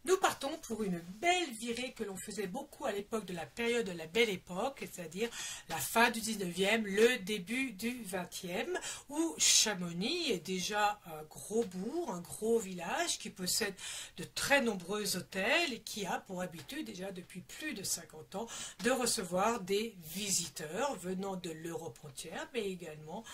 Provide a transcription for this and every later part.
Nous partons pour une belle virée que l'on faisait beaucoup à l'époque de la période de la Belle Époque, c'est-à-dire la fin du 19e, le début du 20e, où Chamonix est déjà un gros bourg, un gros village qui possède de très nombreux hôtels et qui a pour habitude déjà depuis plus de 50 ans de recevoir des visiteurs venant de l'Europe entière, mais également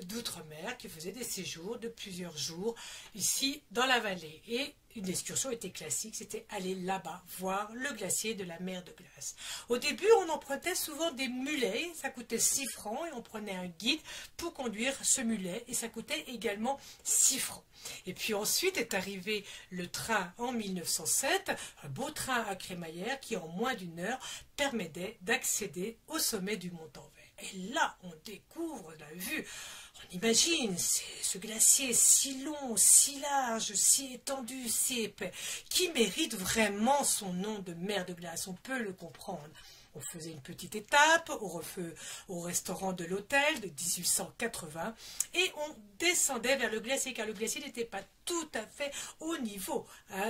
d'outre-mer qui faisaient des séjours de plusieurs jours ici dans la vallée. Et une excursion était classique, c'était aller là-bas, voir le glacier de la mer de glace. Au début, on empruntait souvent des mulets, ça coûtait 6 francs, et on prenait un guide pour conduire ce mulet, et ça coûtait également 6 francs. Et puis ensuite est arrivé le train en 1907, un beau train à crémaillère qui en moins d'une heure permettait d'accéder au sommet du Mont-en-Vert. Et là, on découvre la vue. On imagine ce glacier si long, si large, si étendu, si épais, qui mérite vraiment son nom de mer de glace. On peut le comprendre. On faisait une petite étape au restaurant de l'hôtel de 1880 et on descendait vers le glacier, car le glacier n'était pas tout à fait au niveau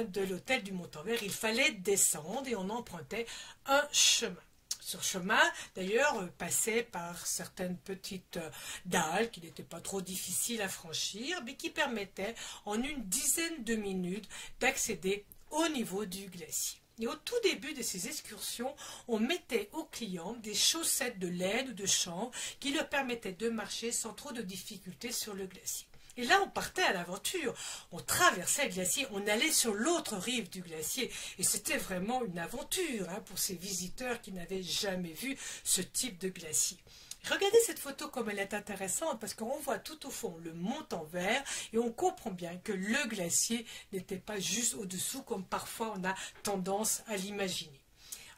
de l'hôtel du Mont-en-Vert. Il fallait descendre et on empruntait un chemin. Ce chemin, d'ailleurs, passait par certaines petites dalles qui n'étaient pas trop difficiles à franchir, mais qui permettaient en une dizaine de minutes d'accéder au niveau du glacier. Et au tout début de ces excursions, on mettait aux clients des chaussettes de laine ou de chanvre qui leur permettaient de marcher sans trop de difficultés sur le glacier. Et là, on partait à l'aventure, on traversait le glacier, on allait sur l'autre rive du glacier. Et c'était vraiment une aventure pour ces visiteurs qui n'avaient jamais vu ce type de glacier. Regardez cette photo comme elle est intéressante parce qu'on voit tout au fond le Mont-en-Vert et on comprend bien que le glacier n'était pas juste au-dessous comme parfois on a tendance à l'imaginer.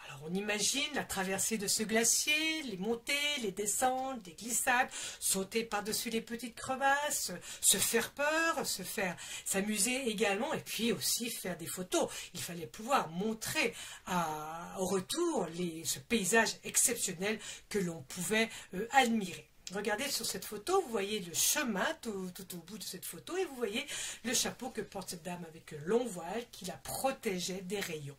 Alors on imagine la traversée de ce glacier, les montées, les descentes, les glissades, sauter par-dessus les petites crevasses, se faire peur, s'amuser également et puis aussi faire des photos. Il fallait pouvoir montrer au retour ce paysage exceptionnel que l'on pouvait admirer. Regardez sur cette photo, vous voyez le chemin tout au bout de cette photo et vous voyez le chapeau que porte cette dame avec un long voile qui la protégeait des rayons.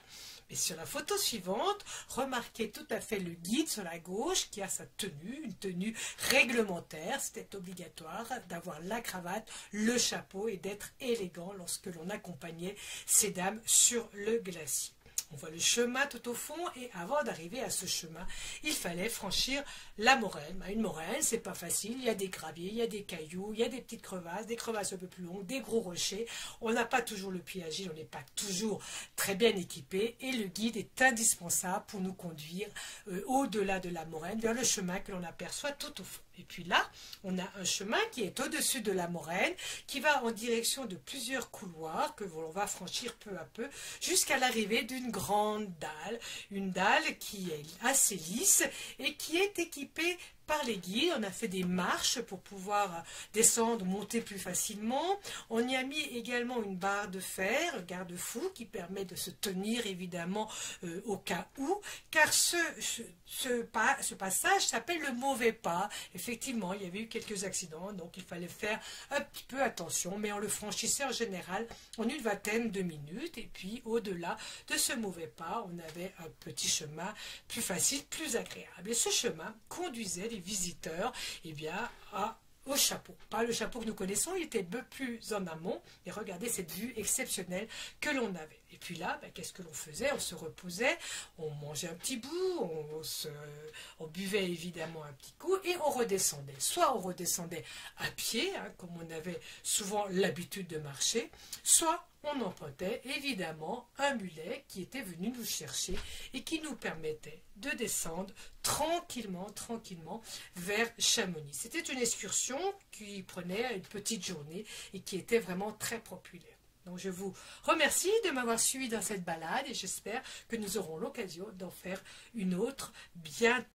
Et sur la photo suivante, remarquez tout à fait le guide sur la gauche qui a sa tenue, une tenue réglementaire. C'était obligatoire d'avoir la cravate, le chapeau et d'être élégant lorsque l'on accompagnait ces dames sur le glacier. On voit le chemin tout au fond et avant d'arriver à ce chemin, il fallait franchir la moraine. Une moraine, c'est pas facile, il y a des graviers, il y a des cailloux, il y a des petites crevasses, des crevasses un peu plus longues, des gros rochers. On n'a pas toujours le pied agile, on n'est pas toujours très bien équipé et le guide est indispensable pour nous conduire au-delà de la moraine vers le chemin que l'on aperçoit tout au fond. Et puis là, on a un chemin qui est au-dessus de la moraine, qui va en direction de plusieurs couloirs que l'on va franchir peu à peu, jusqu'à l'arrivée d'une grande dalle. Une dalle qui est assez lisse et qui est équipée par les guides. On a fait des marches pour pouvoir descendre, monter plus facilement. On y a mis également une barre de fer, garde-fou, qui permet de se tenir évidemment au cas où, car ce passage s'appelle le mauvais pas. Effectivement, il y avait eu quelques accidents, donc il fallait faire un petit peu attention, mais on le franchissait en général en une vingtaine de minutes, et puis au-delà de ce mauvais pas, on avait un petit chemin plus facile, plus agréable. Et ce chemin conduisait les visiteurs au chapeau. Pas le chapeau que nous connaissons, il était un peu plus en amont. Et regardez cette vue exceptionnelle que l'on avait. Et puis là, qu'est-ce que l'on faisait? On se reposait, on mangeait un petit bout, on buvait évidemment un petit coup et on redescendait. Soit on redescendait à pied, comme on avait souvent l'habitude de marcher, soit on empruntait évidemment un mulet qui était venu nous chercher et qui nous permettait de descendre tranquillement vers Chamonix. C'était une excursion qui prenait une petite journée et qui était vraiment très populaire. Donc je vous remercie de m'avoir suivi dans cette balade et j'espère que nous aurons l'occasion d'en faire une autre bientôt.